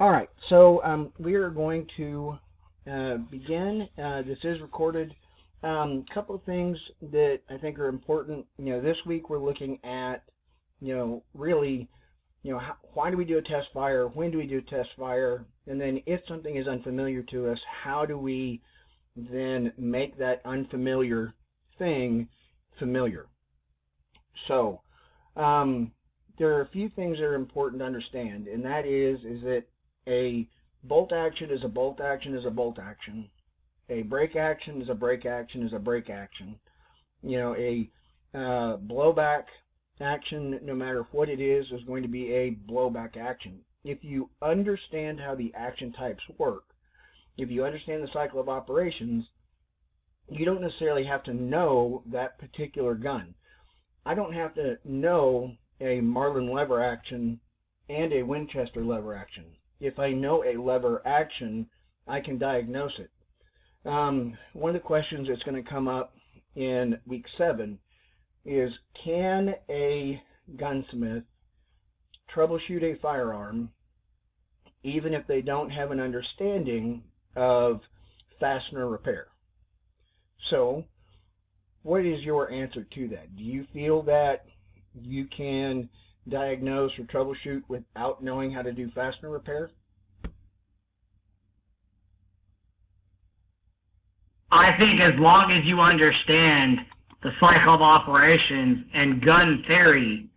All right, so we are going to begin. This is recorded. A couple of things that I think are important. This week we're looking at, really, why do we do a test fire? When do we do a test fire? And then if something is unfamiliar to us, how do we then make that unfamiliar thing familiar? So there are a few things that are important to understand, and that is that a bolt action is a bolt action is a bolt action. A brake action is a brake action is a brake action. A blowback action, no matter what it is going to be a blowback action. If you understand how the action types work, if you understand the cycle of operations, you don't necessarily have to know that particular gun. I don't have to know a Marlin lever action and a Winchester lever action. If I know a lever action, I can diagnose it. One of the questions that's going to come up in week 7 is, can a gunsmith troubleshoot a firearm even if they don't have an understanding of fastener repair? So, what is your answer to that? Do you feel that you can diagnose or troubleshoot without knowing how to do fastener repair? I think as long as you understand the cycle of operations and gun theory,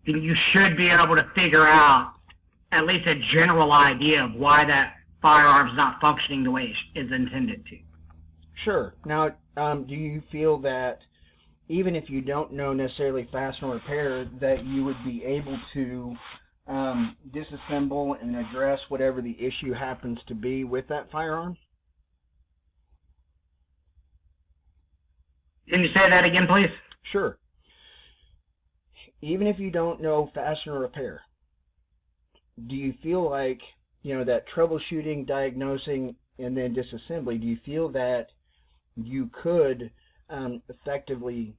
then you should be able to figure out at least a general idea of why that firearm is not functioning the way it is intended to. Sure. Now, do you feel that even if you don't know necessarily fastener repair, that you would be able to disassemble and address whatever the issue happens to be with that firearm? Can you say that again, please? Sure. Even if you don't know fastener repair, do you feel like, that troubleshooting, diagnosing, and then disassembly, do you feel that you could effectively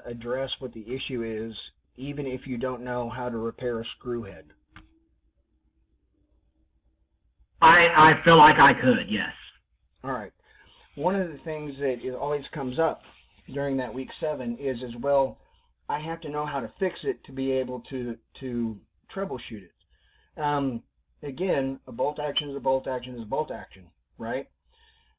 address what the issue is, even if you don't know how to repair a screw head? I feel like I could, yes. All right. One of the things that always comes up during that week 7 is, as well, I have to know how to fix it to be able to troubleshoot it. Again, a bolt action is a bolt action is a bolt action, right?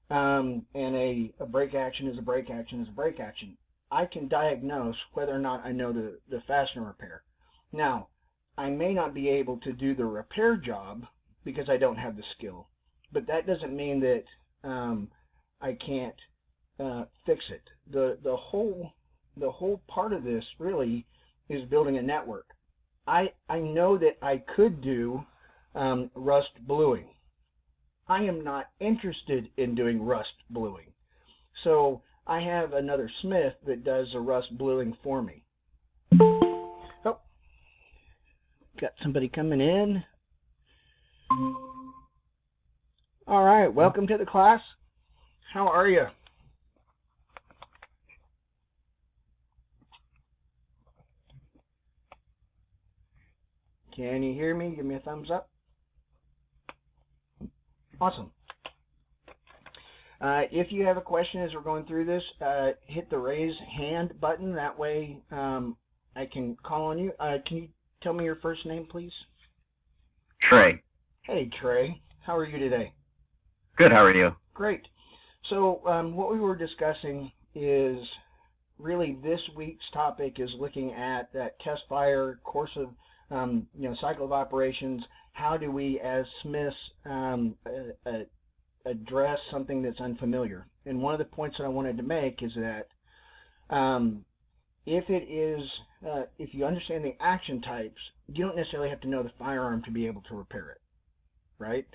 And a brake action is a brake action is a brake action. I can diagnose whether or not I know the fastener repair. Now, I may not be able to do the repair job because I don't have the skill, but that doesn't mean that I can't fix it. The whole part of this really is building a network. I know that I could do rust bluing. I am not interested in doing rust bluing. So I have another smith that does the rust bluing for me. Oh, got somebody coming in. All right, welcome to the class. How are you? Can you hear me? Give me a thumbs up. Awesome. If you have a question as we're going through this, hit the raise hand button. That way I can call on you. Can you tell me your first name, please? Trey. Hey, Trey. How are you today? Good. How are you? Great. So what we were discussing is really this week's topic is looking at that test fire course of cycle of operations. How do we as smiths address something that's unfamiliar? And one of the points that I wanted to make is that if you understand the action types, you don't necessarily have to know the firearm to be able to repair it, right?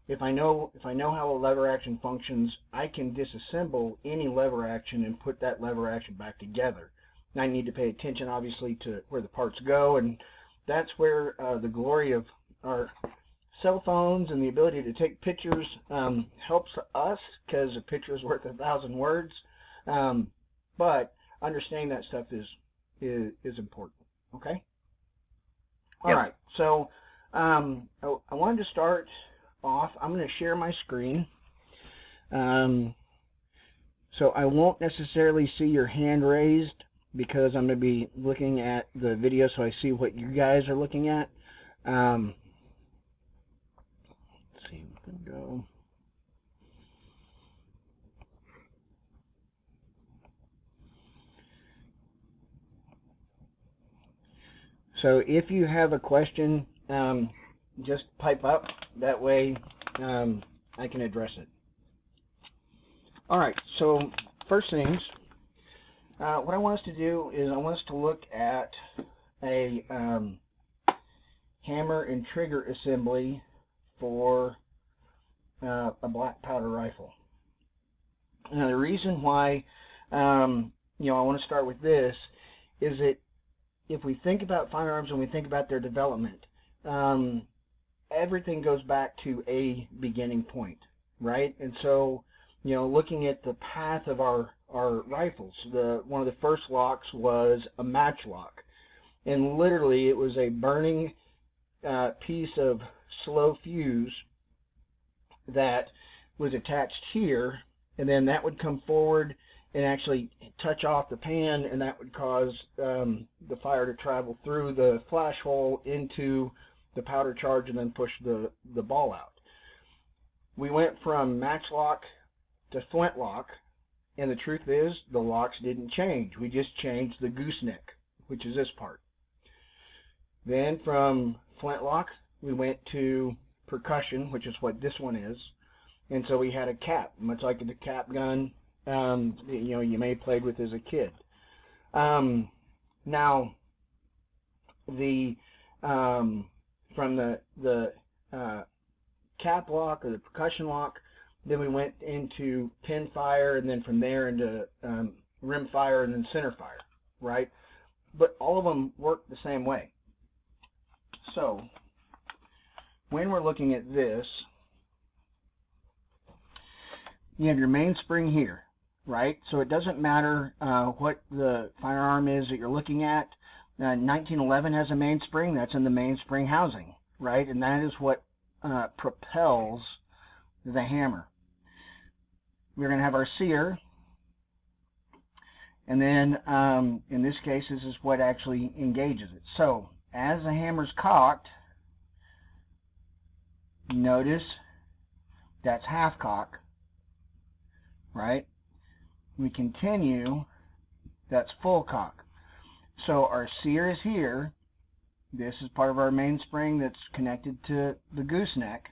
If I know how a lever action functions, I can disassemble any lever action and put that lever action back together. And I need to pay attention, obviously, to where the parts go, and that's where the glory of our cell phones and the ability to take pictures helps us, because a picture is worth 1,000 words. But understanding that stuff is important. Okay. All right. So I wanted to start off. I'm going to share my screen. So I won't necessarily see your hand raised because I'm going to be looking at the video so I see what you guys are looking at. Let's see, we can go. So if you have a question, just pipe up. That way I can address it. All right, so first things, what I want us to do is I want us to look at a hammer and trigger assembly for a black powder rifle. Now the reason why I want to start with this is that if we think about firearms and we think about their development, everything goes back to a beginning point, right? And so, looking at the path of our rifles, one of the first locks was a match lock, and literally it was a burning piece of slow fuse that was attached here, and then that would come forward and actually touch off the pan, and that would cause the fire to travel through the flash hole into the powder charge and then push the ball out. We went from matchlock to flintlock, and the truth is the locks didn't change. We just changed the gooseneck, which is this part. Then from flintlock we went to percussion, which is what this one is, and so we had a cap, much like the cap gun you may have played with as a kid. Now the from the cap lock or the percussion lock, then we went into pin fire, and then from there into rim fire, and then center fire, right? But all of them work the same way. So when we're looking at this, you have your mainspring here, right? So it doesn't matter what the firearm is that you're looking at. 1911 has a mainspring. That's in the mainspring housing, right? And that is what propels the hammer. We're going to have our sear, and then in this case, this is what actually engages it. So as the hammer's cocked, notice that's half cock, right? We continue, that's full cock. So our sear is here. This is part of our mainspring that's connected to the gooseneck.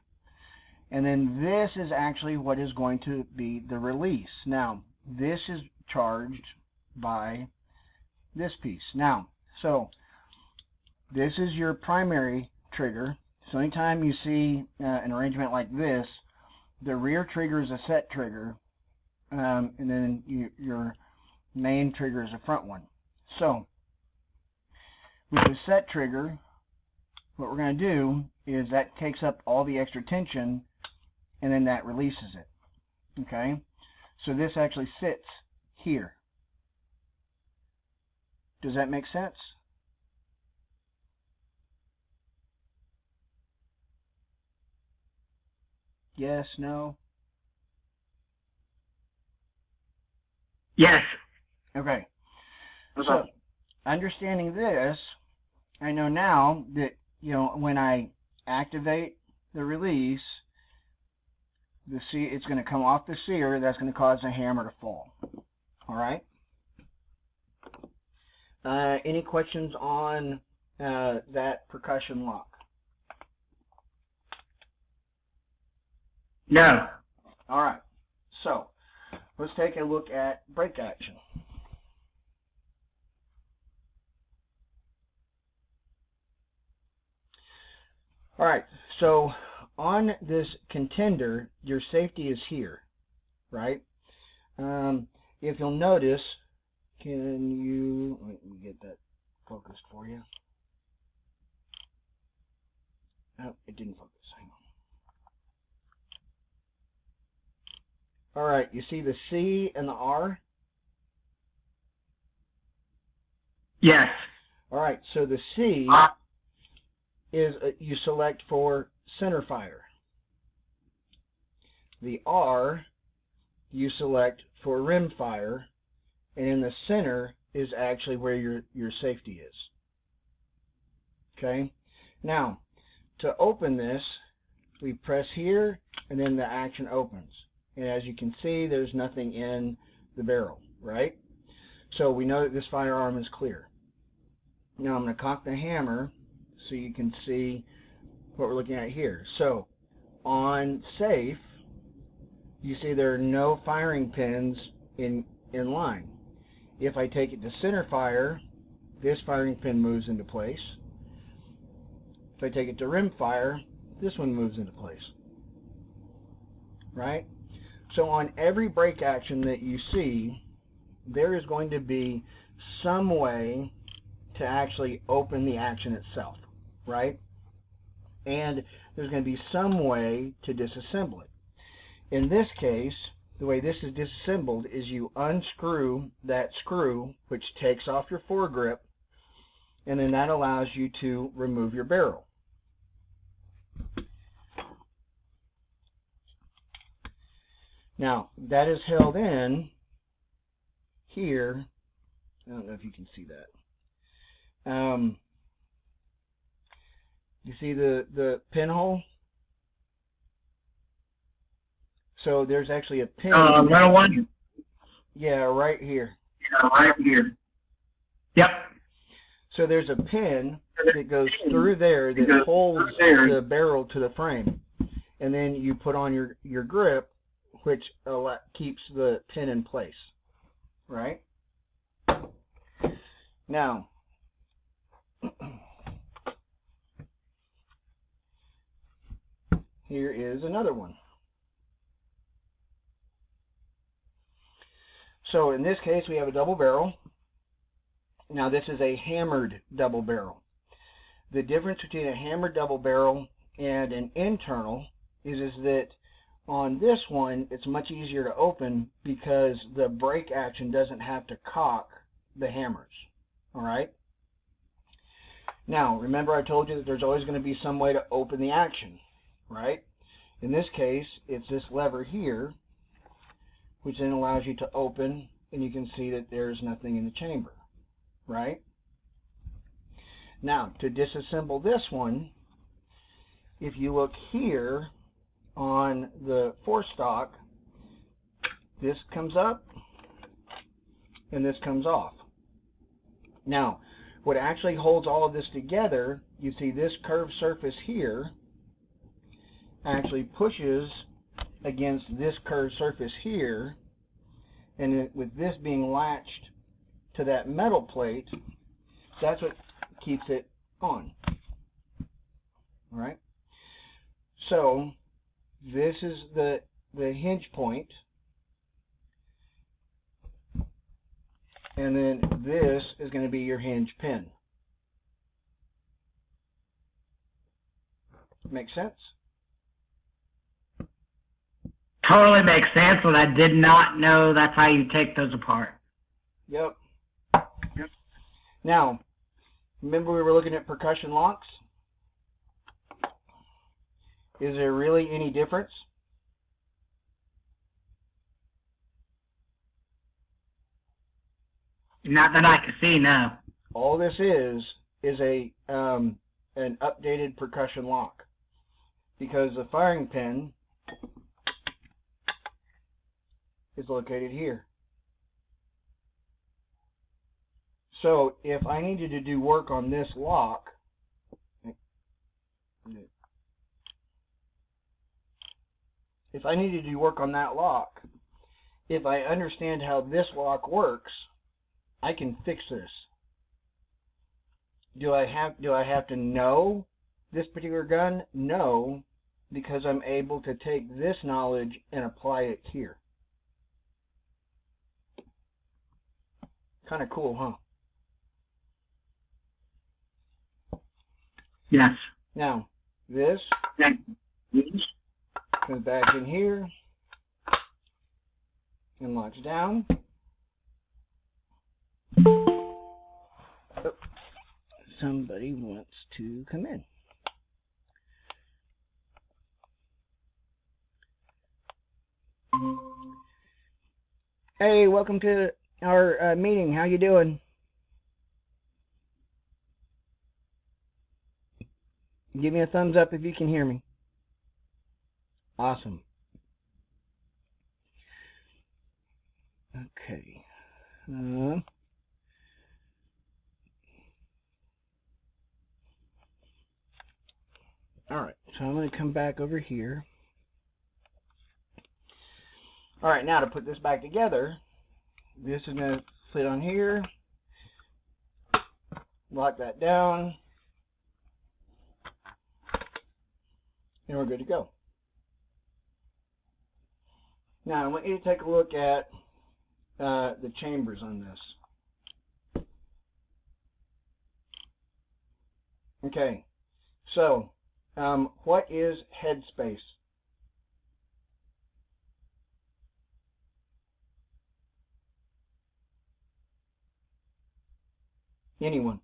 And then this is actually what is going to be the release. Now, this is charged by this piece. Now, so this is your primary trigger. So anytime you see an arrangement like this, the rear trigger is a set trigger, and then your main trigger is a front one. So with the set trigger, what we're going to do is that takes up all the extra tension, and then that releases it. Okay? So this actually sits here. Does that make sense? Yes, no? Yes. Okay. So, understanding this, I know now that, when I activate the release, it's going to come off the sear. That's going to cause the hammer to fall. All right? Any questions on that percussion lock? No. All right. So let's take a look at break action. All right. So on this contender, your safety is here, right? If you'll notice, let me get that focused for you. Oh, it didn't focus. Hang on. All right, you see the C and the R? Yes. All right, so the C is you select for center fire. The R you select for rimfire, and in the center is actually where your safety is. Okay? Now, to open this, we press here, and then the action opens. And as you can see, there's nothing in the barrel, right? So we know that this firearm is clear. Now I'm going to cock the hammer so you can see what we're looking at here. So on safe, you see there are no firing pins in line. If I take it to center fire, this firing pin moves into place. If I take it to rim fire, this one moves into place. Right? So on every break action that you see, there is going to be some way to actually open the action itself, right? And there's going to be some way to disassemble it. In this case, the way this is disassembled is you unscrew that screw, which takes off your foregrip, and then that allows you to remove your barrel. Now, that is held in here. I don't know if you can see that. You see the pinhole? So there's actually a pin. Little one? Yeah, right here. Yeah, right here. Yep. So there's a pin that goes through there that holds the barrel to the frame. And then you put on your grip, which keeps the pin in place, right? Now, here is another one. So in this case, we have a double barrel. Now this is a hammered double barrel. The difference between a hammered double barrel and an internal is that on this one, it's much easier to open because the break action doesn't have to cock the hammers. All right? Now, remember I told you that there's always going to be some way to open the action, right? In this case, it's this lever here, which then allows you to open, and you can see that there's nothing in the chamber, right? Now, to disassemble this one, if you look here on the forestock, this comes up and this comes off. Now, what actually holds all of this together, you see this curved surface here actually pushes against this curved surface here, and with this being latched to that metal plate, that's what keeps it on. All right? So this is the hinge point, and then this is going to be your hinge pin. Make sense? Totally makes sense, but I did not know that's how you take those apart. Yep. Now, remember we were looking at percussion locks? Is there really any difference? Not that I can see, no. All this is an updated percussion lock, because the firing pin is located here. So if I needed to do work on this lock, if I needed to do work on that lock, if I understand how this lock works, I can fix this. Do I have to know this particular gun? No, because I'm able to take this knowledge and apply it here. Kind of cool, huh? Yes. Now, this comes back in here and locks down. Oh, somebody wants to come in. Hey, welcome to our meeting. How you doing? Give me a thumbs up if you can hear me. Awesome. Okay. All right, so I'm going to come back over here. All right, now to put this back together, this is going to sit on here, lock that down, and we're good to go. Now I want you to take a look at the chambers on this. Okay, so what is headspace? Anyone?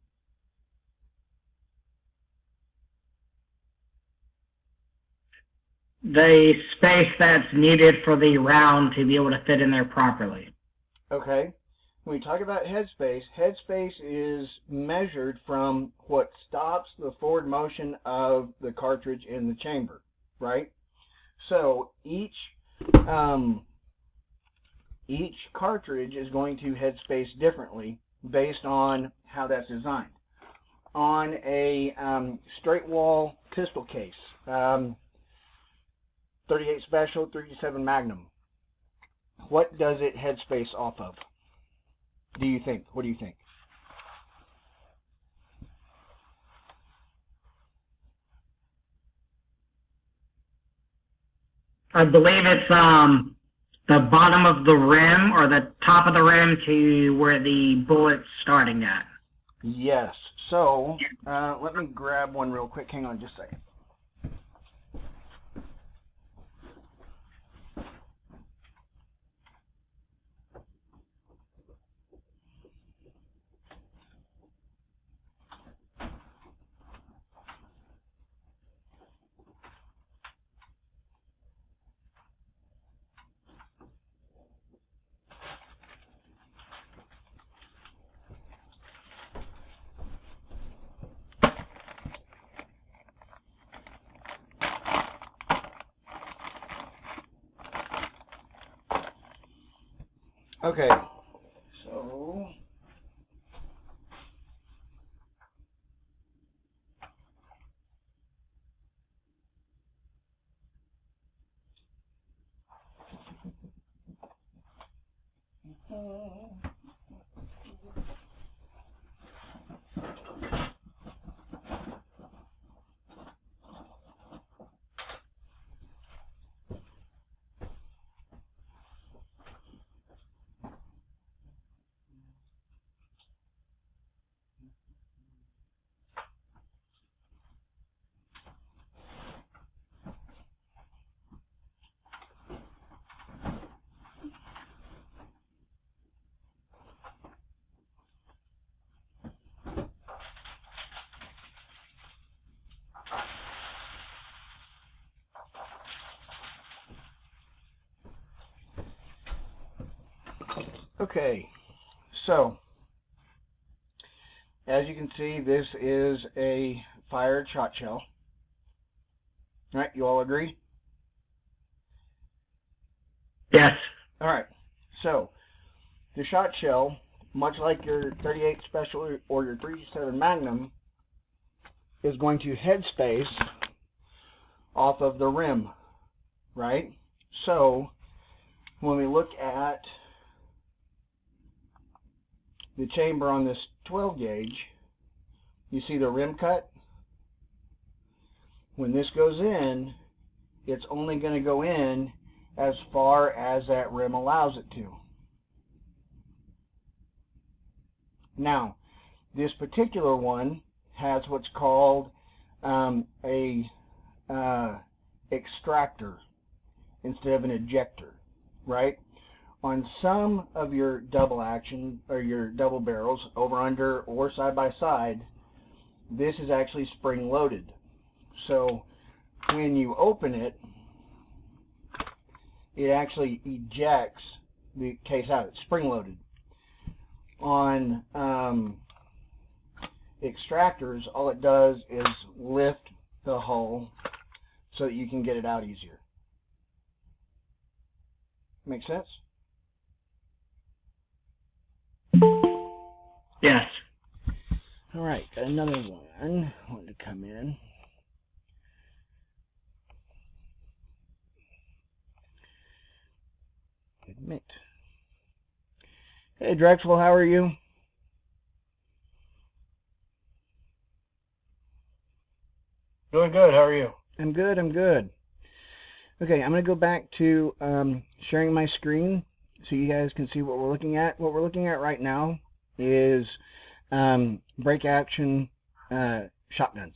The space that's needed for the round to be able to fit in there properly. Okay. When we talk about headspace, headspace is measured from what stops the forward motion of the cartridge in the chamber, right? So each cartridge is going to headspace differently based on how that's designed. On a straight wall pistol case, 38 Special, 37 Magnum, what does it headspace off of? Do you think? What do you think? I believe it's the bottom of the rim or the top of the rim to where the bullet's starting at. Yes. So let me grab one real quick. Hang on just a second. Okay, so okay, so as you can see, this is a fired shot shell. All right, you all agree? Yes. All right, so the shot shell, much like your 38 Special or your 37 Magnum, is going to headspace off of the rim, right? So when we look at the chamber on this 12 gauge, you see the rim cut? When this goes in, it's only going to go in as far as that rim allows it to. Now, this particular one has what's called a extractor instead of an ejector, right? On some of your double action or your double barrels, over under or side by side, this is actually spring loaded. So when you open it, it actually ejects the case out. It's spring-loaded. On extractors, all it does is lift the hull so that you can get it out easier. Make sense? Yes. All right, got another one wanting to come in. Admit. Hey, Drexel, how are you? Doing good. How are you? I'm good. Okay, I'm going to go back to sharing my screen so you guys can see what we're looking at. What we're looking at right now is break action shotguns.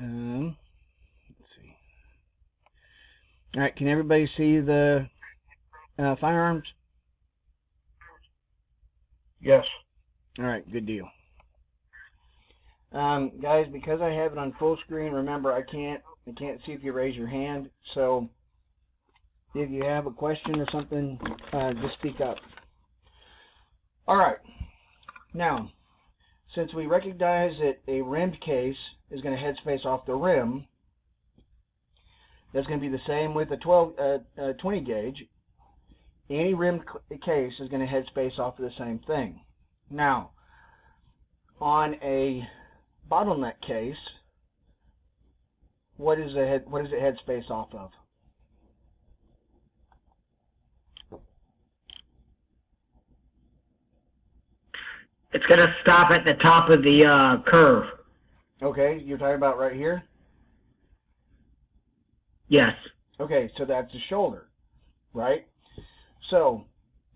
Let's see. All right, can everybody see the firearms? Yes. All right, good deal. Guys, because I have it on full screen, remember I can't see if you raise your hand. So if you have a question or something, just speak up. All right. Now, since we recognize that a rimmed case is going to headspace off the rim, that's going to be the same with a 20 gauge. Any rimmed case is going to headspace off of the same thing. Now, on a bottleneck case, what is it headspace off of? It's going to stop at the top of the curve. Okay, you're talking about right here? Yes. Okay, so that's the shoulder, right? So,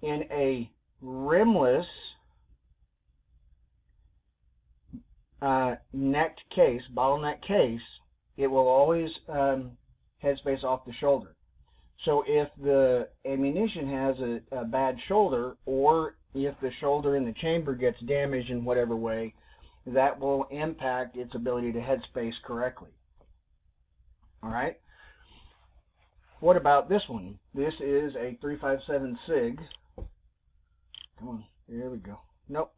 in a rimless necked case, bottleneck case, it will always headspace off the shoulder. So if the ammunition has a bad shoulder, or if the shoulder in the chamber gets damaged in whatever way, that will impact its ability to headspace correctly. All right? What about this one? This is a 357 SIG. Come on, here we go. Nope.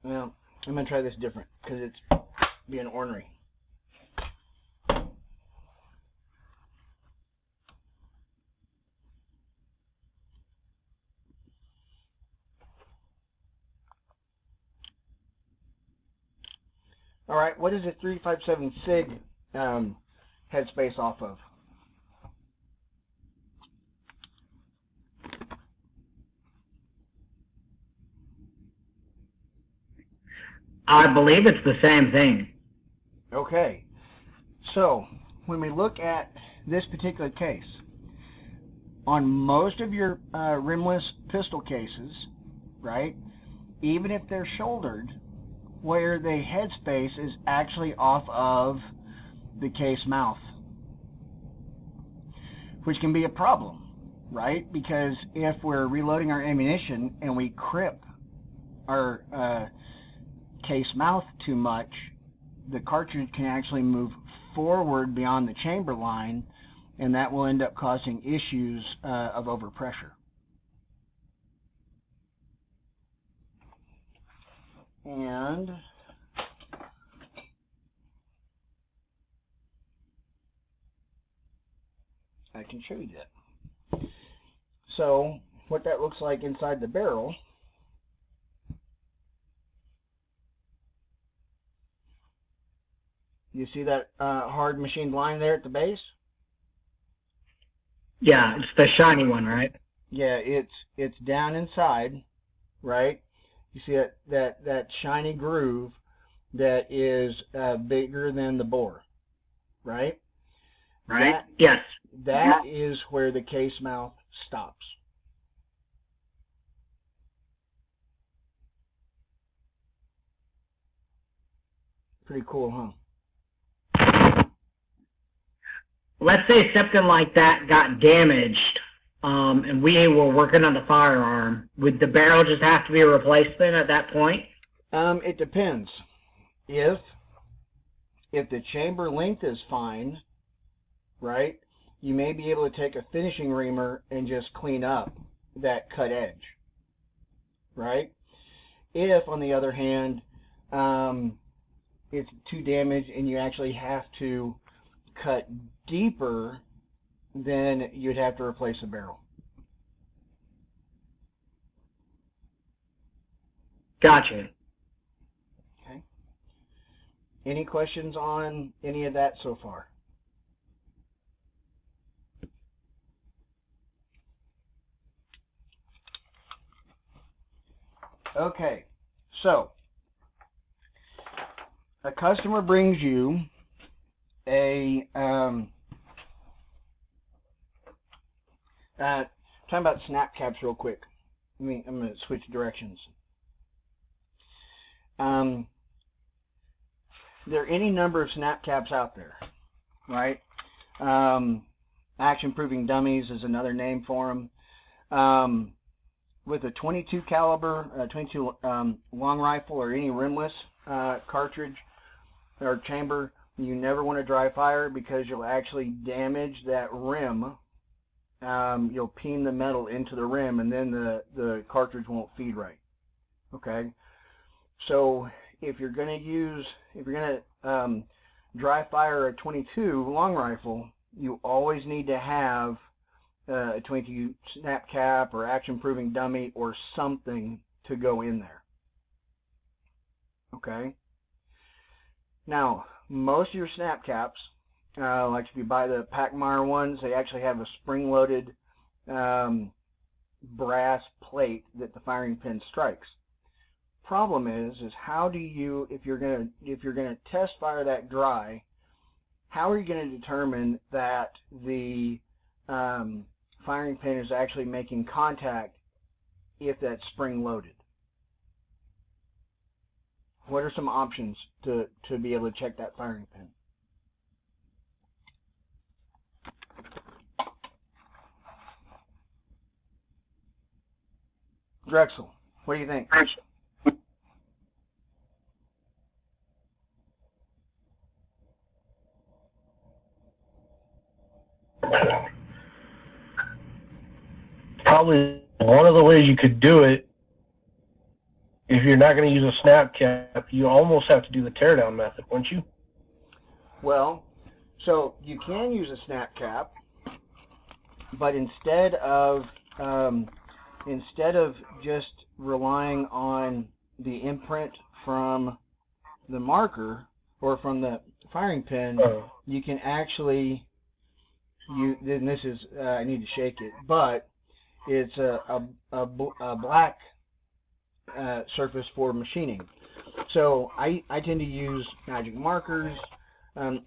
Well, I'm going to try this different because it's being ornery. All right, what is a 357 SIG headspace off of? I believe it's the same thing. Okay, so when we look at this particular case, on most of your rimless pistol cases, right, even if they're shouldered, where the headspace is actually off of the case mouth, which can be a problem, right? Because if we're reloading our ammunition and we crip our case mouth too much, the cartridge can actually move forward beyond the chamber line, and that will end up causing issues of overpressure. And I can show you that. So what that looks like inside the barrel You see that hard machined line there at the base? Yeah, it's the shiny one, right? Yeah, it's down inside, right? You see that shiny groove that is bigger than the bore, right? Right? Yes. That is where the case mouth stops. Pretty cool, huh? Let's say something like that got damaged and we were working on the firearm, would the barrel just have to be replaced then at that point? It depends. If the chamber length is fine, right, you may be able to take a finishing reamer and just clean up that cut edge, right? If, on the other hand, it's too damaged and you actually have to cut deeper, then you'd have to replace the barrel. Gotcha. Okay. Any questions on any of that so far? Okay, so a customer brings you a talking about snap caps real quick. I'm going to switch directions. There are any number of snap caps out there, right? Action-proofing dummies is another name for them. With a 22 caliber, 22 long rifle, or any rimless cartridge or chamber, you never want to dry fire because you'll actually damage that rim. You'll peen the metal into the rim, and then the cartridge won't feed right. Okay, so if you're going to dry fire a 22 long rifle, you always need to have a 22 snap cap or action-proofing dummy or something to go in there. Okay. Now, most of your snap caps, like if you buy the Packmeyer ones, they actually have a spring-loaded brass plate that the firing pin strikes. Problem is how do you, if you're gonna test fire that dry, how are you going to determine that the firing pin is actually making contact if that's spring-loaded? What are some options to be able to check that firing pin? Drexel, what do you think? Probably one of the ways you could do it, if you're not going to use a snap cap, you almost have to do the teardown method, wouldn't you? Well, so you can use a snap cap, but instead of just relying on the imprint from the marker or from the firing pin, you can actually then this is I need to shake it, but it's a black surface for machining. So I tend to use magic markers,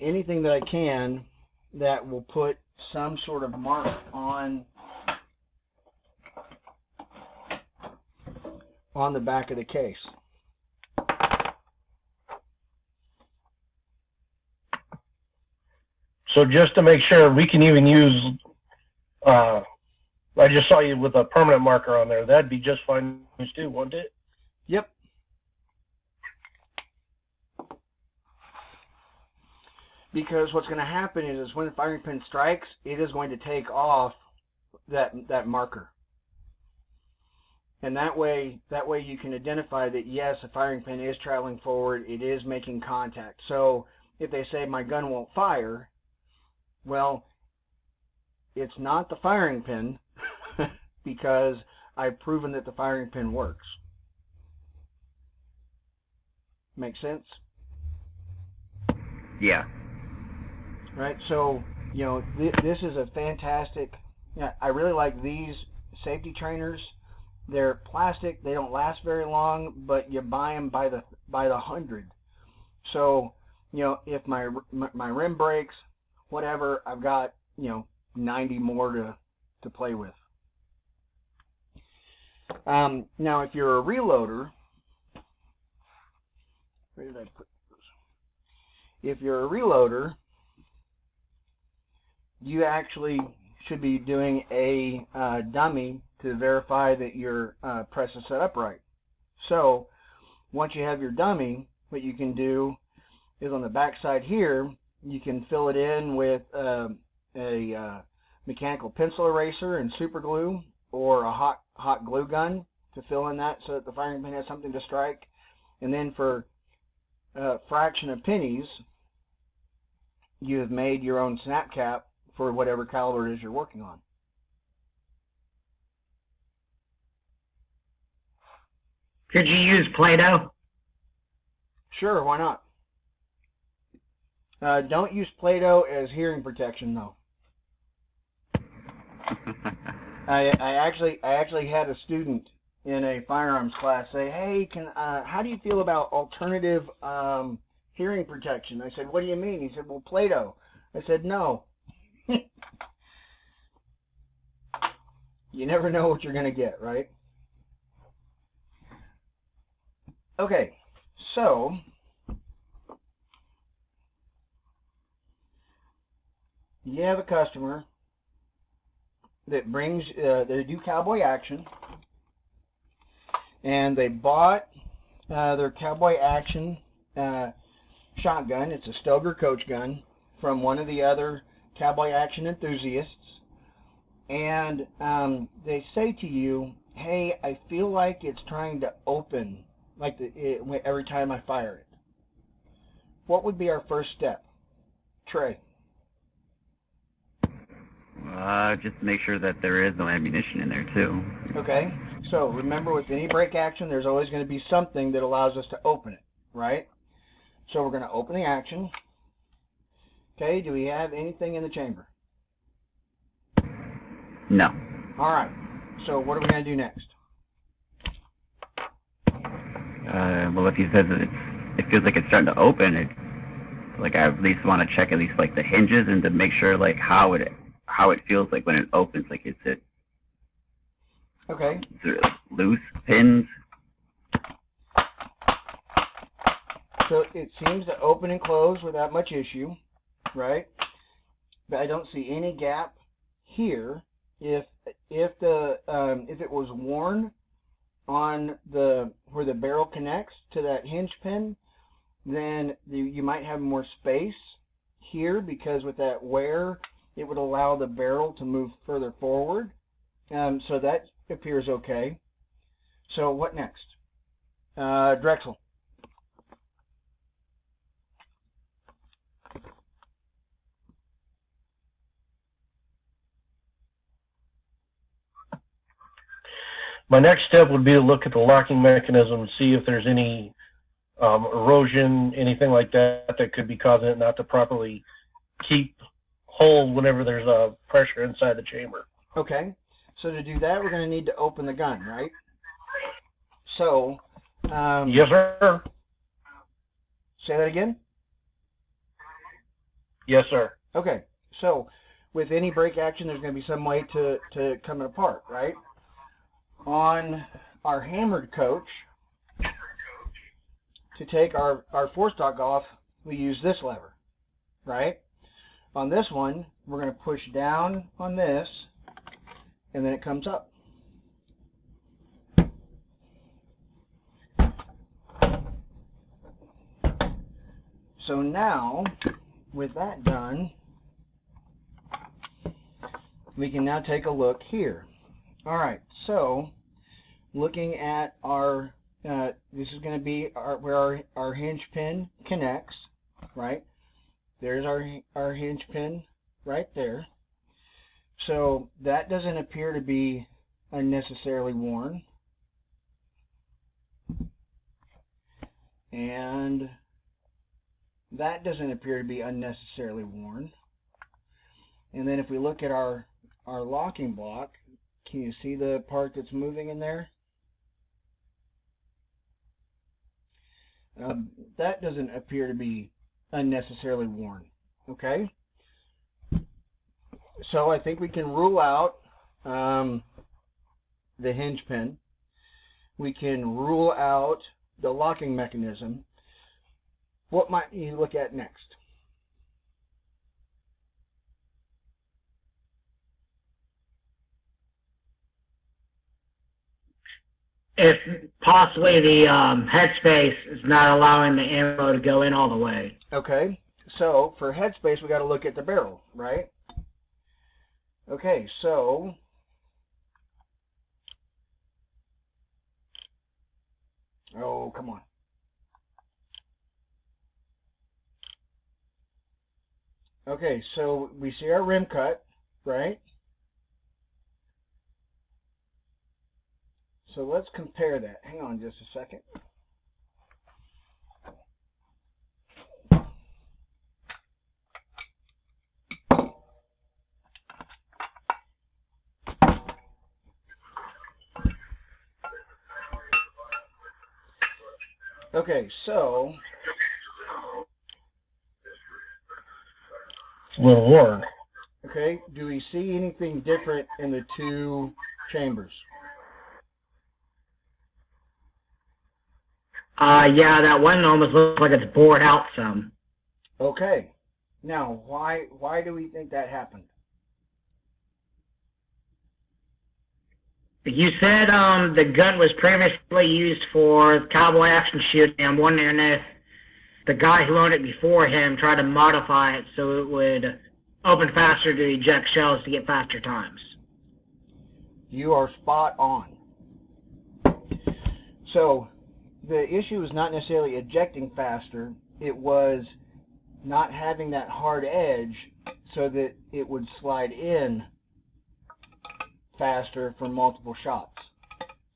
anything that I can that will put some sort of mark on the back of the case. So just to make sure, we can even use, I just saw you with a permanent marker on there. That'd be just fine too, wouldn't it? Yep. Because what's going to happen is when the firing pin strikes, it is going to take off that marker. And that way you can identify that, yes, the firing pin is traveling forward, it is making contact. So if they say my gun won't fire, well, it's not the firing pin because I've proven that the firing pin works. Make sense? Yeah. Right, so, you know, this is a fantastic, I really like these safety trainers. They're plastic, they don't last very long, but you buy them by the 100. So, you know, if my rim breaks, whatever, I've got, you know, 90 more to play with. Now, if you're a reloader, where did I put those? If you're a reloader, you actually should be doing a dummy to verify that your press is set up right. So once you have your dummy, what you can do is on the back side here, you can fill it in with a mechanical pencil eraser and super glue, or a hot glue gun to fill in that so that the firing pin has something to strike. And then for a fraction of pennies, you have made your own snap cap for whatever caliber it is you're working on. Could you use Play-Doh? Sure, why not? Don't use Play-Doh as hearing protection, though. I actually had a student in a firearms class say, "Hey, how do you feel about alternative hearing protection?" I said, "What do you mean?" He said, "Well, Play-Doh." I said, "No." You never know what you're going to get, right? Okay, so you have a customer that brings, they do cowboy action, and they bought their cowboy action shotgun. It's a Stoeger coach gun from one of the other cowboy action enthusiasts, and they say to you, "Hey, I feel like it's trying to open like every time I fire it." What would be our first step, Trey? Just make sure that there is no ammunition in there too. Okay, so remember, with any break action, there's always going to be something that allows us to open it, right? So we're going to open the action. Okay, do we have anything in the chamber? No. All right, so what are we going to do next? Well, if he says that it feels like it's starting to open, like I at least want to check at least like the hinges and to make sure like how it feels like when it opens. Like is it loose pins? So it seems to open and close without much issue, right? But I don't see any gap here. If it was worn on where the barrel connects to that hinge pin, then you might have more space here, because with that wear, it would allow the barrel to move further forward. So that appears okay. So what next? Drexel. My next step would be to look at the locking mechanism and see if there's any erosion, anything like that could be causing it not to properly keep hold whenever there's pressure inside the chamber. Okay, so to do that, we're going to need to open the gun, right? So, yes, sir. Say that again? Yes, sir. Okay, so with any break action, there's going to be some way to come it apart, right? On our hammered coach, to take our forestock off, we use this lever, right? On this one, we're going to push down on this, and then it comes up. So now, with that done, we can now take a look here. All right, so looking at our, this is going to be where our hinge pin connects, right? There's our hinge pin right there. So that doesn't appear to be unnecessarily worn. And that doesn't appear to be unnecessarily worn. And then if we look at our locking block, can you see the part that's moving in there? That doesn't appear to be unnecessarily worn. Okay? So I think we can rule out the hinge pin. We can rule out the locking mechanism. What might you look at next? if possibly the headspace is not allowing the ammo to go in all the way. Okay, so for headspace, we got to look at the barrel, right? Okay, so oh, come on. Okay, so we see our rim cut, right? So let's compare that. Hang on just a second. Okay, so It's a little worn. okay, do we see anything different in the two chambers? Yeah, that one almost looks like it's bored out some. Okay. Now, why do we think that happened? You said the gun was previously used for cowboy action shooting. I'm wondering if the guy who owned it before him tried to modify it so it would open faster to eject shells to get faster times. You are spot on. So, the issue was not necessarily ejecting faster, it was not having that hard edge so that it would slide in faster for multiple shots.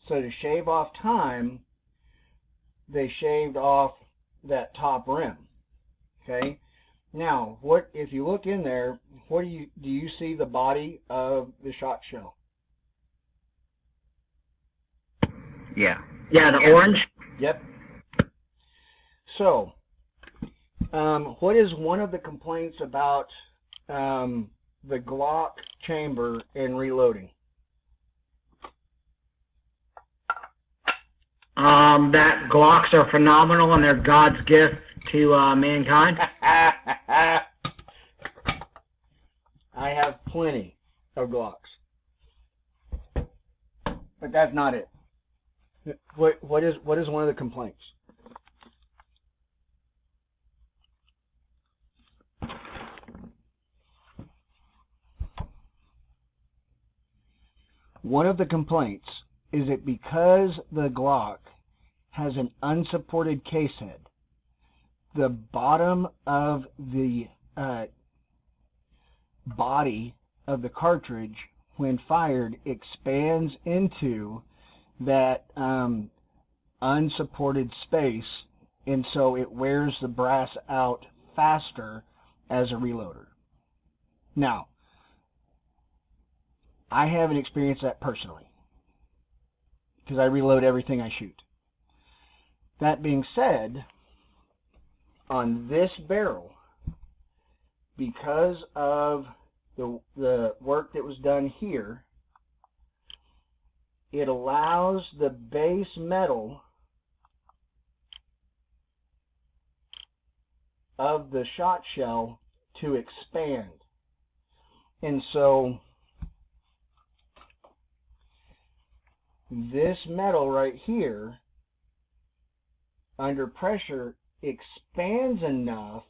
So to shave off time, they shaved off that top rim. Okay? Now, what if you look in there, what do you see the body of the shot shell? Yeah. Yeah, the orange? Yep. So, what is one of the complaints about the Glock chamber in reloading? That Glocks are phenomenal and they're God's gift to mankind. I have plenty of Glocks, but that's not it. What is one of the complaints? One of the complaints is that because the Glock has an unsupported case head, the bottom of the body of the cartridge, when fired, expands into that unsupported space, and so it wears the brass out faster as a reloader. Now, I haven't experienced that personally, because I reload everything I shoot. That being said, on this barrel, because of the work that was done here, it allows the base metal of the shot shell to expand. And so this metal right here, under pressure, expands enough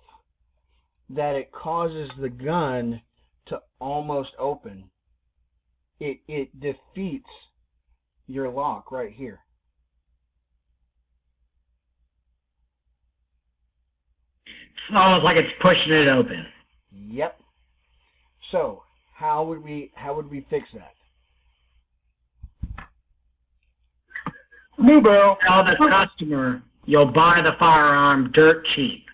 that it causes the gun to almost open. It defeats your lock right here. It's almost like it's pushing it open. Yep. So how would we fix that? New barrel. Tell the customer you'll buy the firearm dirt cheap.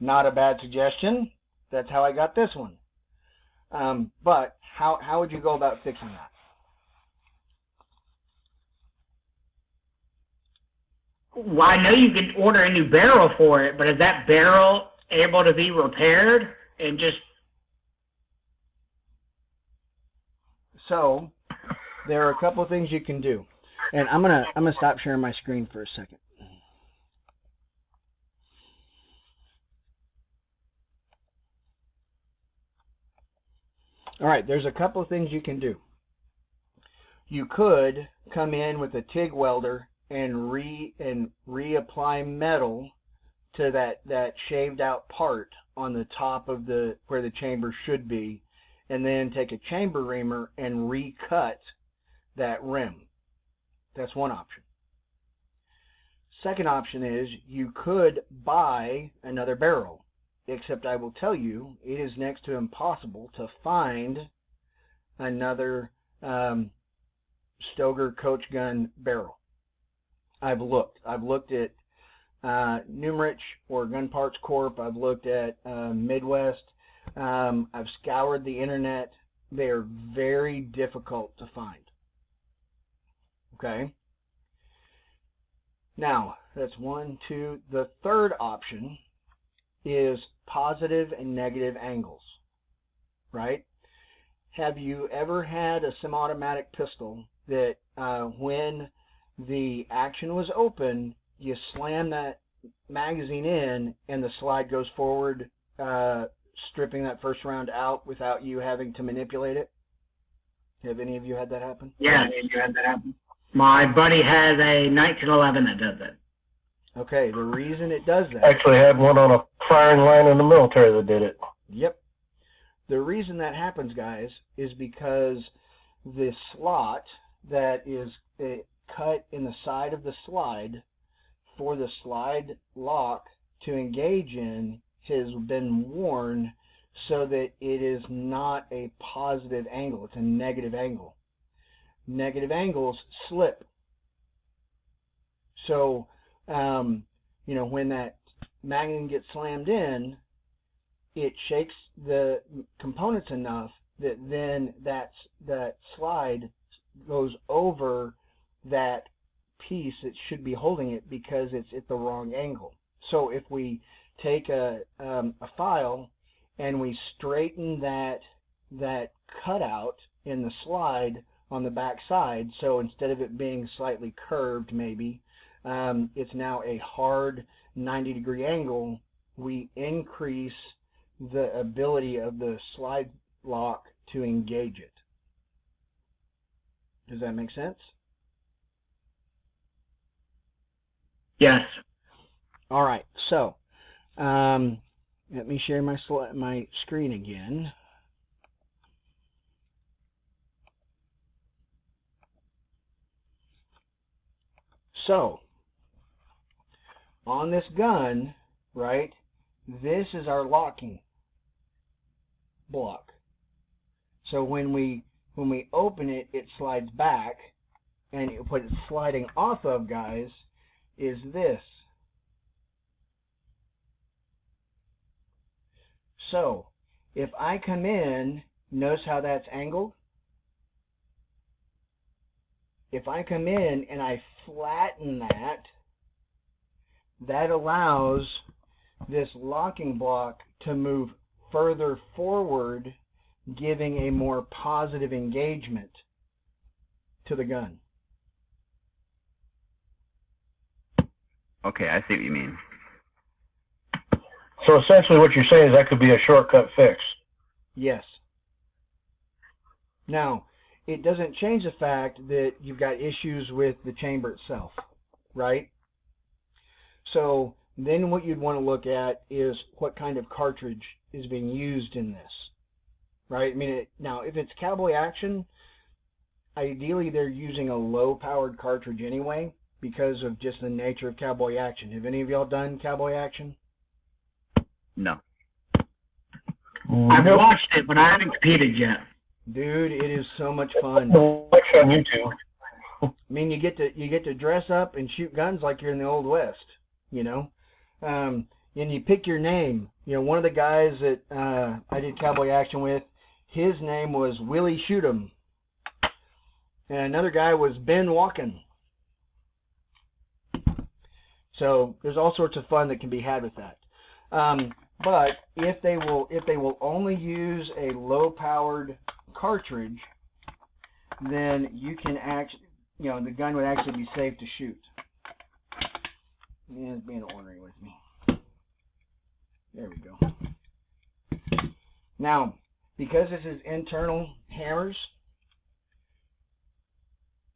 Not a bad suggestion. That's how I got this one. But how would you go about fixing that? Well, I know you can order a new barrel for it, but is that barrel able to be repaired and just... So there are a couple of things you can do. And I'm gonna stop sharing my screen for a second. All right, there's a couple of things you can do. You could come in with a TIG welder and reapply metal to that shaved out part on the top of where the chamber should be, and then take a chamber reamer and recut that rim. That's one option. Second option is you could buy another barrel, except I will tell you it is next to impossible to find another Stoeger coach gun barrel. I've looked at Numrich or Gun Parts Corp. I've looked at Midwest. I've scoured the internet. They are very difficult to find. Okay. Now, that's one, two. The third option is positive and negative angles, right? Have you ever had a semi-automatic pistol that when the action was open, you slam that magazine in and the slide goes forward, stripping that first round out without you having to manipulate it? Have any of you had that happen? Yeah, you had that happen. My buddy has a 1911 that does it. Okay, the reason it does that... Actually had one on a firing line in the military that did it. Yep. The reason that happens, guys, is because the slot that is cut in the side of the slide for the slide lock to engage in has been worn so that it is not a positive angle. It's a negative angle. Negative angles slip. So, when that magazine gets slammed in, it shakes the components enough that then that slide goes over that piece that should be holding it because it's at the wrong angle. So if we take a file and we straighten that cutout in the slide on the back side, so instead of it being slightly curved maybe, it's now a hard 90-degree angle, we increase the ability of the slide lock to engage it. Does that make sense? Yes. All right. So, let me share my screen again. So, on this gun, right, this is our locking block. So when we open it, it slides back, and what it's sliding off of, guys, is this. So, if I come in, notice how that's angled? If I come in and I flatten that allows this locking block to move further forward, giving a more positive engagement to the gun. Okay, I see what you mean. So essentially what you're saying is that could be a shortcut fix. Yes. Now, it doesn't change the fact that you've got issues with the chamber itself, right? So then what you'd want to look at is what kind of cartridge is being used in this, right? I mean, now, if it's cowboy action, ideally they're using a low-powered cartridge anyway because of just the nature of cowboy action. Have any of y'all done cowboy action? No. I've watched it, but I haven't competed yet. Dude, it is so much fun. Watch on YouTube. I mean, you get to dress up and shoot guns like you're in the Old West, you know. And you pick your name. You know, one of the guys that I did cowboy action with, his name was Willie Shoot'em, and another guy was Ben Walken. So there's all sorts of fun that can be had with that. But if they will only use a low-powered cartridge, then you can the gun would actually be safe to shoot. Yeah, it's being ornery with me. There we go. Now, because this is internal hammers,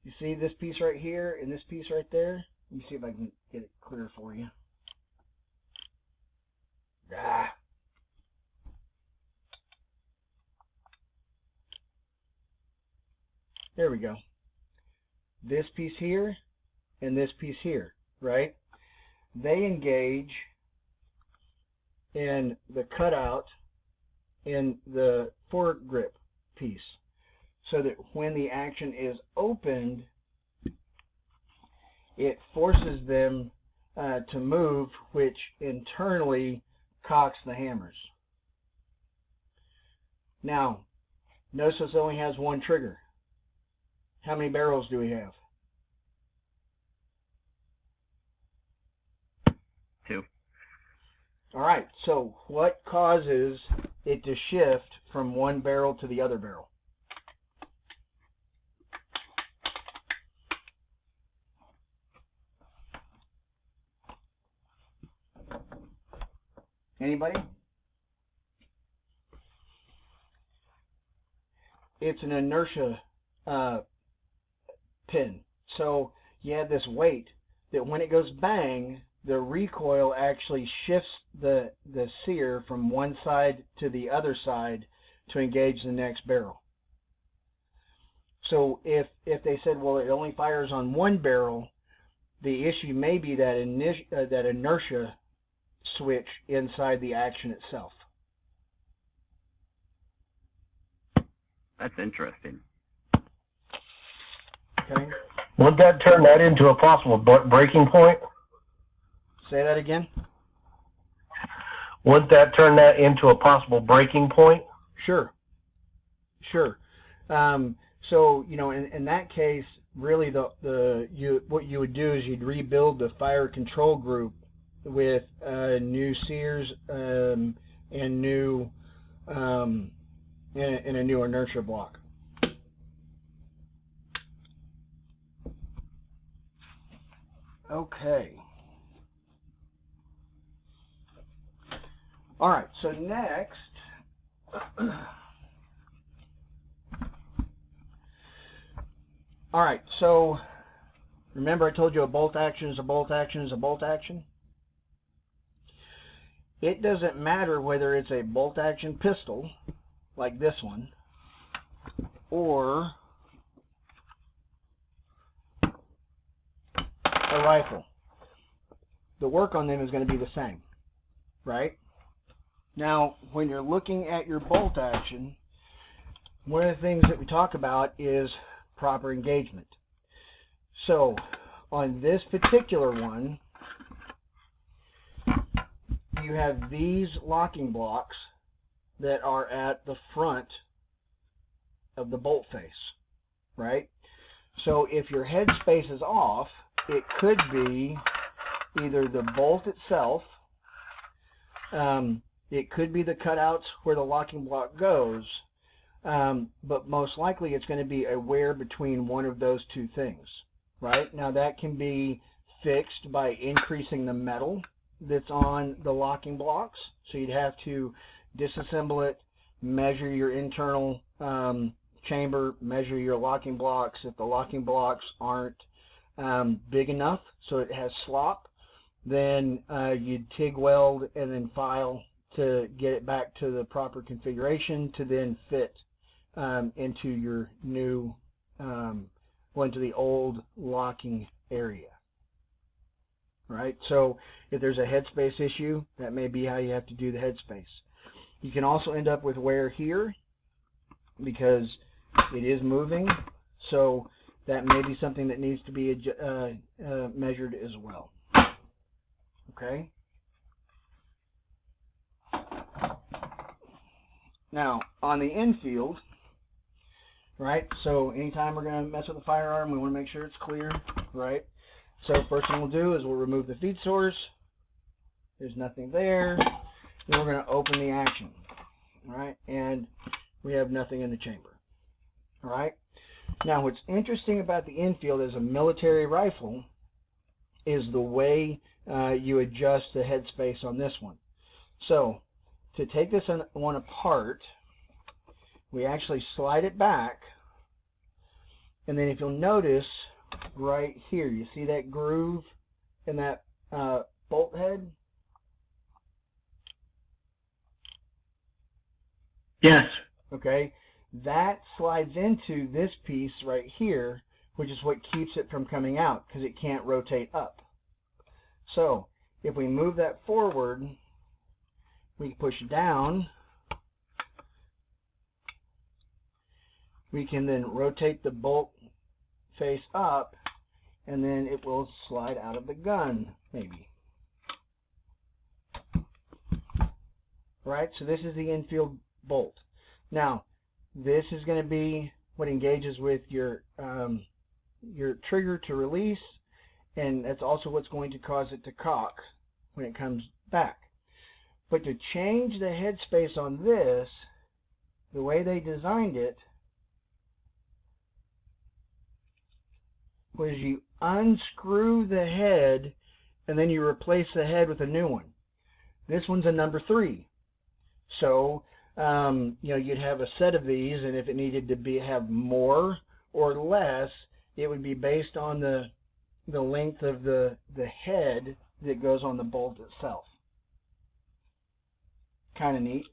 You see this piece right here and this piece right there? Let me see if I can get it clear for you. Ah. There we go. This piece here and this piece here, right? They engage in the cutout in the foregrip piece, so that when the action is opened, it forces them to move, which internally cocks the hammers. Now, notice this only has one trigger. How many barrels do we have? 2. All right, so what causes it to shift from one barrel to the other barrel? Anybody? It's an inertia pin. So you have this weight that when it goes bang, the recoil actually shifts the sear from one side to the other side to engage the next barrel. So if they said, well, it only fires on one barrel, the issue may be that inertia switch inside the action itself. That's interesting. Okay. Would that turn that into a possible breaking point? Say that again. Would that turn that into a possible breaking point? Sure. So in that case, really what you would do is you'd rebuild the fire control group with new sears and new and a new inertia block. Okay. All right. So next. All right. So remember, I told you a bolt action is a bolt action is a bolt action. It doesn't matter whether it's a bolt action pistol, like this one, or a rifle. The work on them is going to be the same, right? Now, when you're looking at your bolt action, one of the things that we talk about is proper engagement. So, on this particular one, you have these locking blocks that are at the front of the bolt face, right? So if your headspace is off, it could be either the bolt itself, it could be the cutouts where the locking block goes, but most likely it's going to be a wear between one of those two things, right? Now that can be fixed by increasing the metal that's on the locking blocks. So you'd have to disassemble it, measure your internal chamber, measure your locking blocks. If the locking blocks aren't big enough so it has slop, then you'd TIG weld and then file to get it back to the proper configuration to then fit into your new, into the old locking area. Right? So if there's a headspace issue, that may be how you have to do the headspace. You can also end up with wear here because it is moving, so that may be something that needs to be measured as well. Okay? Now, on the infield, right, so anytime we're going to mess with a firearm, we want to make sure it's clear, right? So first thing we'll do is we'll remove the feed source. There's nothing there. Then we're going to open the action, all right? And we have nothing in the chamber, all right? Now, what's interesting about the infield as a military rifle is the way you adjust the headspace on this one. So to take this one apart, we actually slide it back And then if you'll notice right here, you see that groove in that bolt head? Yes. Okay, that slides into this piece right here, which is what keeps it from coming out because it can't rotate up. So if we move that forward, we push down, we can then rotate the bolt face up, and then it will slide out of the gun, maybe. Right, so this is the infield bolt. Now, this is going to be what engages with your trigger to release, and that's also what's going to cause it to cock when it comes back. But to change the headspace on this, the way they designed it was you unscrew the head and then you replace the head with a new one. This one's a number 3. So, you'd have a set of these, and if it needed to have more or less, it would be based on the length of the head that goes on the bolt itself. Kind of neat.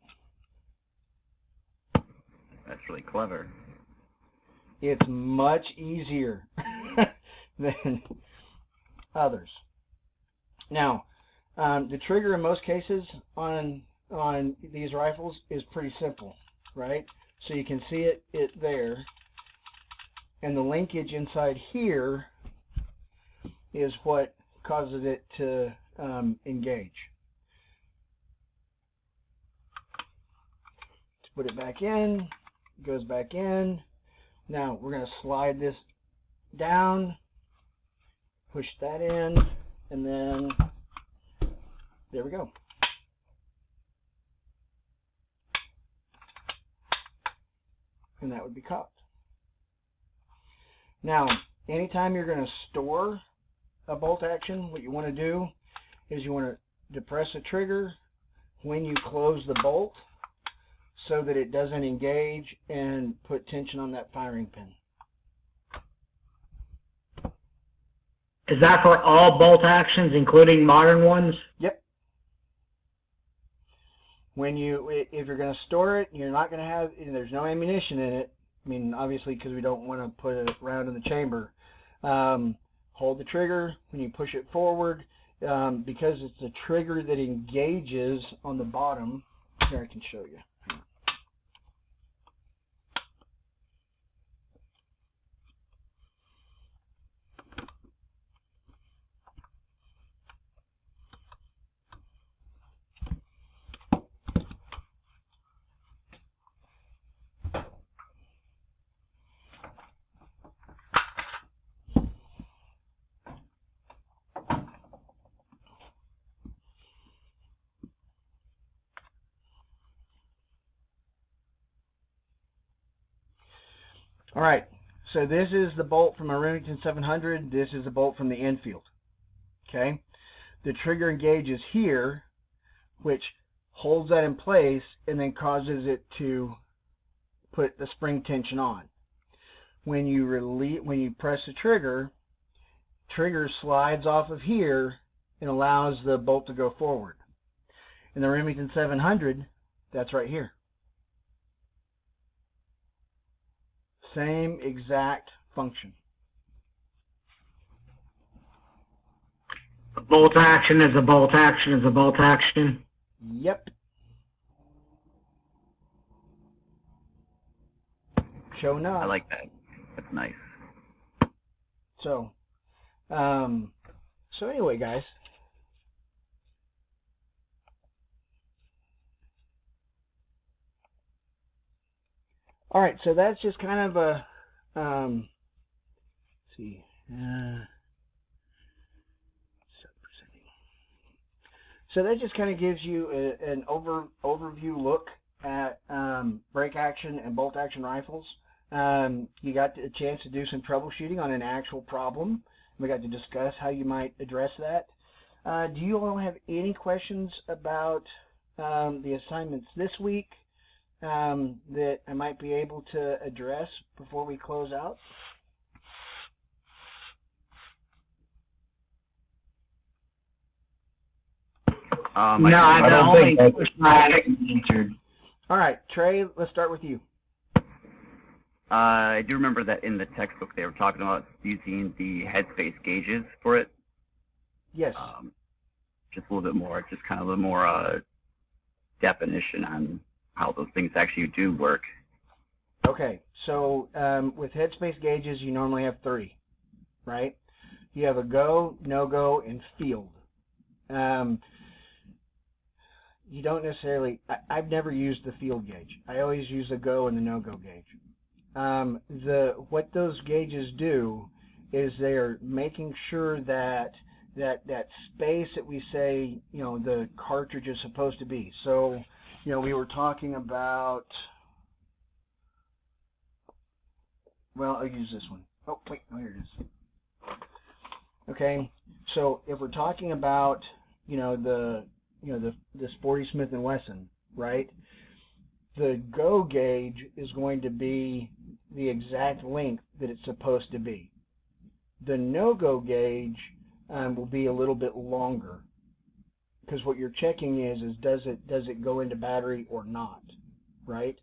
That's really clever. It's much easier than others. Now, the trigger in most cases on these rifles is pretty simple, right? So you can see it there, and the linkage inside here is what causes it to engage. To put it back in, it goes back in. Now we're going to slide this down, push that in, and then there we go. And that would be cocked. Now, anytime you're going to store a bolt action, what you want to do is you want to depress the trigger when you close the bolt so that it doesn't engage and put tension on that firing pin. Is that for all bolt actions, including modern ones? Yep. If you're going to store it, you're not going to have, there's no ammunition in it. I mean, obviously, because we don't want to put it round in the chamber. Hold the trigger when you push it forward, because it's the trigger that engages on the bottom. Here, I can show you. All right, so this is the bolt from a Remington 700. This is the bolt from the Enfield. Okay, the trigger engages here, which holds that in place and then causes it to put the spring tension on. When you press the trigger slides off of here and allows the bolt to go forward. In the Remington 700, that's right here. Same exact function. A bolt action is a bolt action is a bolt action. Yep. Show enough. I like that. That's nice. So anyway, guys. All right, so that's just kind of a, let's see, so that just kind of gives you an overview look at break action and bolt action rifles. You got a chance to do some troubleshooting on an actual problem. We got to discuss how you might address that. Do you all have any questions about the assignments this week that I might be able to address before we close out? No, I the don't only think that- question I had answered. All right, Trey, let's start with you. I do remember that in the textbook they were talking about using the headspace gauges for it. Yes. Just a little bit more, just kind of a little more definition on how those things actually do work. Okay, so with headspace gauges, you normally have 3, right? You have a go, no-go, and field. You don't necessarily, I've never used the field gauge. I always use the go and the no-go gauge. What those gauges do is they are making sure that space that we say, the cartridge is supposed to be. So, we were talking about, well, I'll use this one. Oh, wait, here it is. Okay, so if we're talking about, the Sporty Smith & Wesson, right? The go gauge is going to be the exact length that it's supposed to be. The no-go gauge will be a little bit longer, because what you're checking is does it go into battery or not, right?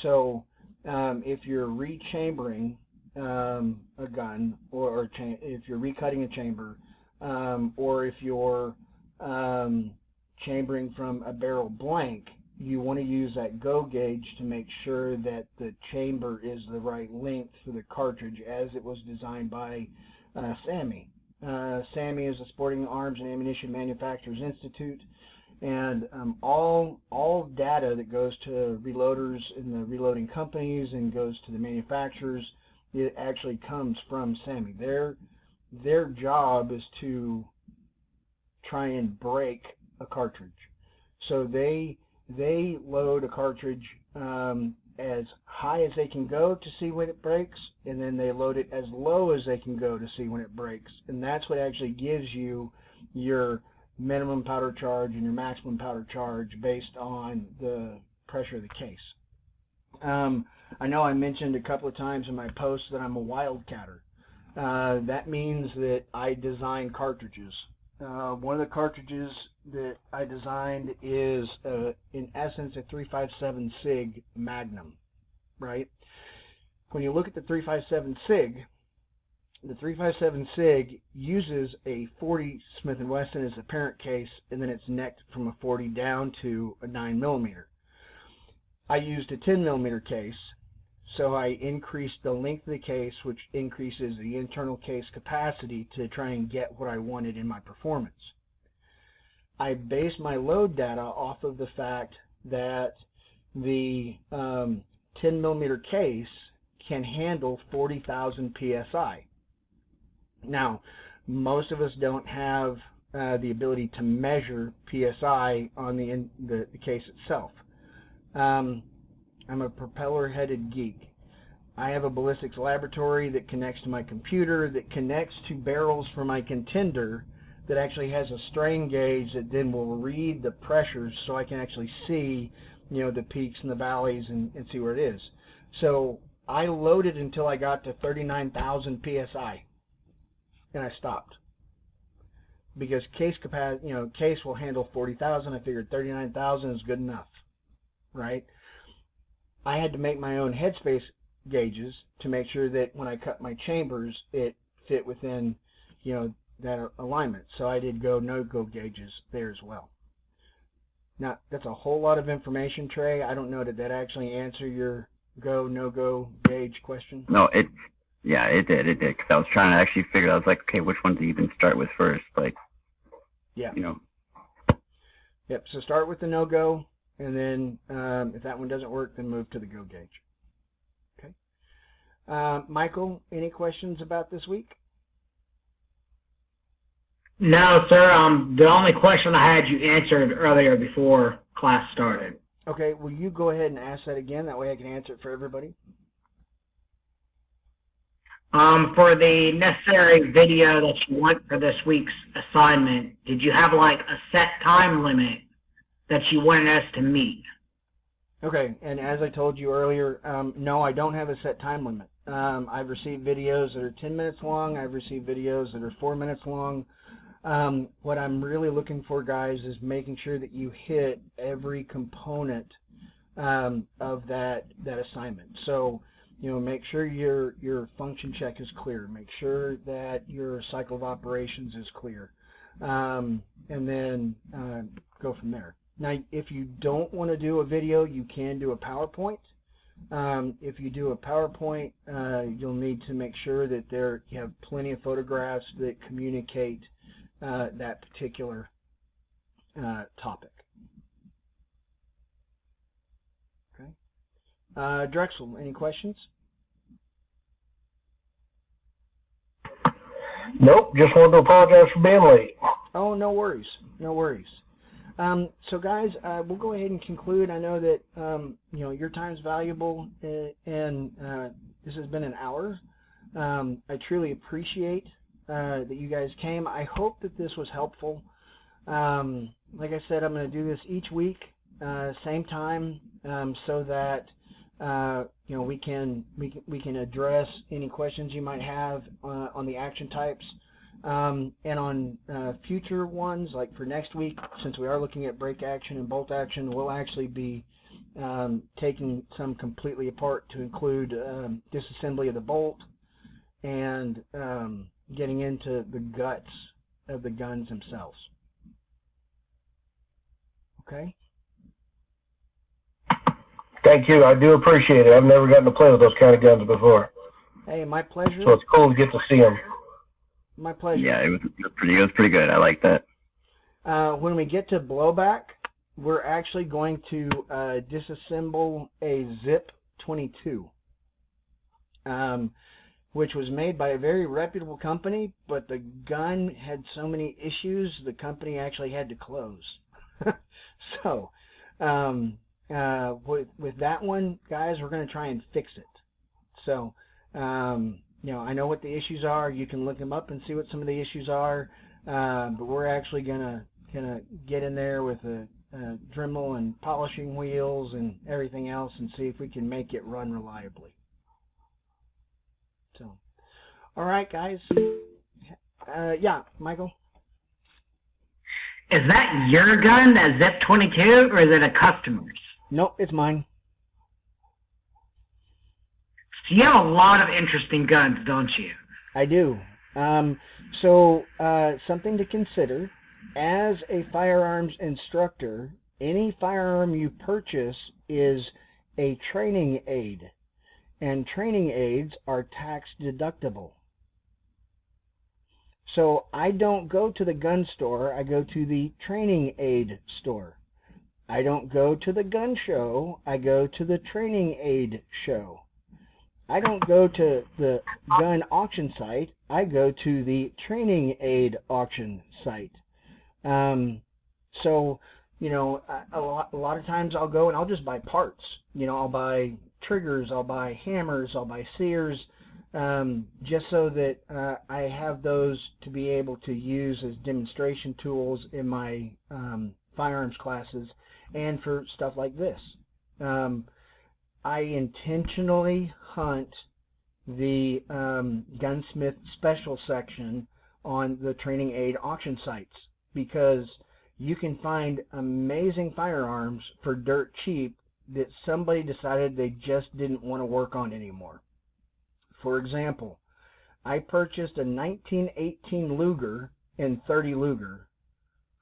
So if you're rechambering a gun, or if you're recutting a chamber, or if you're chambering from a barrel blank, you want to use that go gauge to make sure that the chamber is the right length for the cartridge as it was designed by SAMI. SAMI is the Sporting Arms and Ammunition Manufacturers Institute, and all data that goes to reloaders and the reloading companies and goes to the manufacturers, it actually comes from SAMI. Their job is to try and break a cartridge. So they load a cartridge as high as they can go to see when it breaks, and then they load it as low as they can go to see when it breaks. And that's what actually gives you your minimum powder charge and your maximum powder charge based on the pressure of the case. I know I mentioned a couple of times in my posts that I'm a wildcatter. That means that I design cartridges. One of the cartridges that I designed is, in essence, a 357 SIG Magnum, right? When you look at the 357 SIG, the 357 SIG uses a 40 Smith & Wesson as the parent case, and then it's necked from a 40 down to a 9mm. I used a 10mm case, so I increased the length of the case, which increases the internal case capacity to try and get what I wanted in my performance. I based my load data off of the fact that the 10mm case can handle 40,000 PSI. Now, most of us don't have the ability to measure PSI on the case itself. I'm a propeller-headed geek. I have a ballistics laboratory that connects to my computer, that connects to barrels for my contender, that actually has a strain gauge that then will read the pressures so I can actually see, the peaks and the valleys and see where it is. So I loaded until I got to 39,000 PSI, and I stopped. Because case capacity, case will handle 40,000. I figured 39,000 is good enough, right? I had to make my own headspace gauges to make sure that when I cut my chambers, it fit within, that alignment. So I did go, no-go gauges there as well. Now, that's a whole lot of information, Trey. I don't know, did that actually answer your go, no-go gauge question? No, it did, because I was trying to actually figure out, I was like, okay, which one to even start with first, Yeah. Yep, so start with the no-go, and then if that one doesn't work, then move to the go gauge. Okay. Michael, any questions about this week? No, sir. The only question I had you answered earlier before class started. Okay, will you go ahead and ask that again? That way I can answer it for everybody. For the necessary video that you want for this week's assignment, did you have a set time limit that you wanted us to meet? Okay, and as I told you earlier, no, I don't have a set time limit. I've received videos that are 10 minutes long. I've received videos that are 4 minutes long. What I'm really looking for, guys, is making sure that you hit every component of that assignment. So, make sure your function check is clear. Make sure that your cycle of operations is clear, and then go from there. Now, if you don't want to do a video, you can do a PowerPoint. If you do a PowerPoint, you'll need to make sure that you have plenty of photographs that communicate that particular topic. Okay. Drexel, any questions? Nope, just wanted to apologize for being late. Oh, no worries. No worries. So guys, we'll go ahead and conclude. I know that your time's valuable, and this has been an hour. I truly appreciate that you guys came. I hope that this was helpful. Like I said, I'm going to do this each week, same time, so that we can address any questions you might have on the action types. And on future ones, like for next week, since we are looking at brake action and bolt action, we'll actually be taking some completely apart to include disassembly of the bolt and getting into the guts of the guns themselves. Okay? Thank you. I do appreciate it. I've never gotten to play with those kind of guns before. Hey, my pleasure. So it's cool to get to see them. My pleasure. Yeah, it was pretty good. I like that. When we get to blowback, we're actually going to disassemble a Zip 22, which was made by a very reputable company, but the gun had so many issues, the company actually had to close. So, with that one, guys, we're going to try and fix it. So, I know what the issues are. You can look them up and see what some of the issues are. But we're actually gonna get in there with a Dremel and polishing wheels and everything else and see if we can make it run reliably. So, all right, guys. Yeah, Michael. Is that your gun, that Zip 22, or is it a customer's? Nope, it's mine. So you have a lot of interesting guns, don't you? I do. So something to consider, as a firearms instructor, any firearm you purchase is a training aid, and training aids are tax deductible. So I don't go to the gun store, I go to the training aid store. I don't go to the gun show, I go to the training aid show. I don't go to the gun auction site, I go to the training aid auction site. So, a lot of times I'll go and I'll just buy parts. I'll buy triggers, I'll buy hammers, I'll buy sears, just so that I have those to be able to use as demonstration tools in my firearms classes and for stuff like this. I intentionally hunt the gunsmith special section on the training aid auction sites because you can find amazing firearms for dirt cheap that somebody decided they just didn't want to work on anymore. For example, I purchased a 1918 Luger in 30 Luger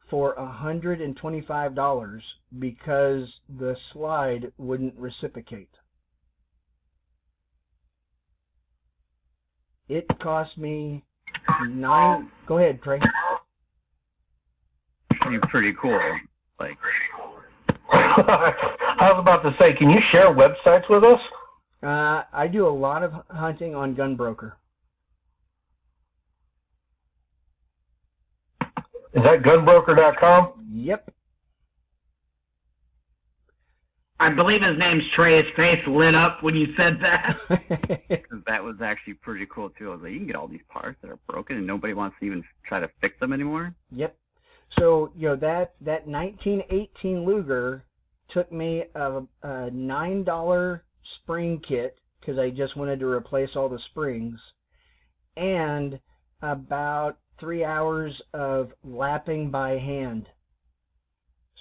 for $125 because the slide wouldn't reciprocate. It cost me $9. Go ahead, Trey. Pretty cool. Like, I was about to say, can you share websites with us? I do a lot of hunting on Gunbroker. Is that gunbroker.com? Yep. I believe his name's Trey. His face lit up when you said that. that was actually pretty cool too. I was like, you can get all these parts that are broken and nobody wants to even try to fix them anymore. Yep. So, that 1918 Luger took me a $9 spring kit because I just wanted to replace all the springs, and about 3 hours of lapping by hand.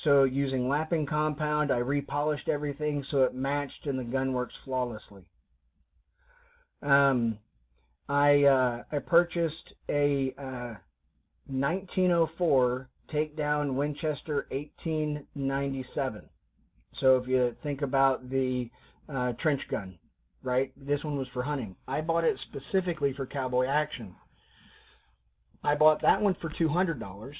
So using lapping compound, I repolished everything so it matched and the gun works flawlessly. I purchased a 1904 takedown Winchester 1897. So if you think about the trench gun, right? This one was for hunting. I bought it specifically for cowboy action. I bought that one for $200,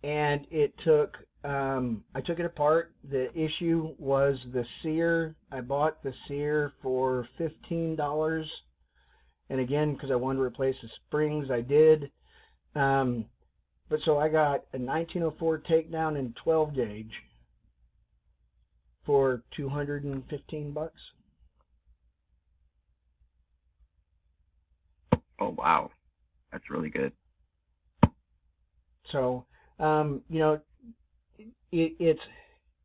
and it took. I took it apart. The issue was the sear. I bought the sear for $15, and again, because I wanted to replace the springs, I did. But so I got a 1904 takedown and 12 gauge for $215. Oh wow, that's really good. So, you know, it's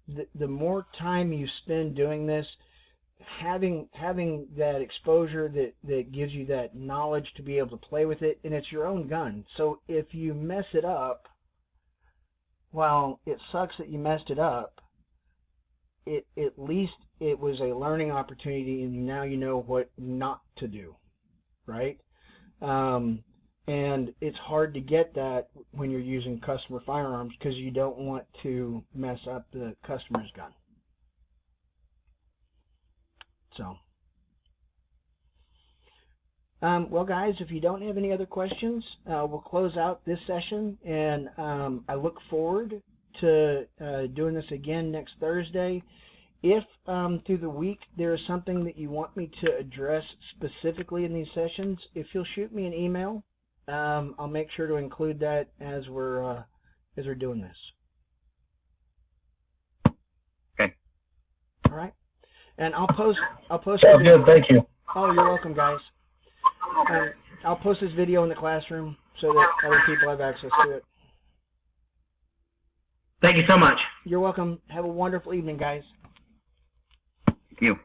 the more time you spend doing this, having that exposure that gives you that knowledge to be able to play with it, and it's your own gun. So if you mess it up, well, it sucks that you messed it up. At least it was a learning opportunity, and now you know what not to do, right? And it's hard to get that when you're using customer firearms because you don't want to mess up the customer's gun. So, well, guys, if you don't have any other questions, we'll close out this session, and I look forward to doing this again next Thursday. If through the week there is something that you want me to address specifically in these sessions, if you'll shoot me an email, I'll make sure to include that as we're doing this. Okay. All right. And I'll post. Sounds good. Thank you. Oh, you're welcome, guys. I'll post this video in the classroom so that other people have access to it. Thank you so much. You're welcome. Have a wonderful evening, guys. Thank you.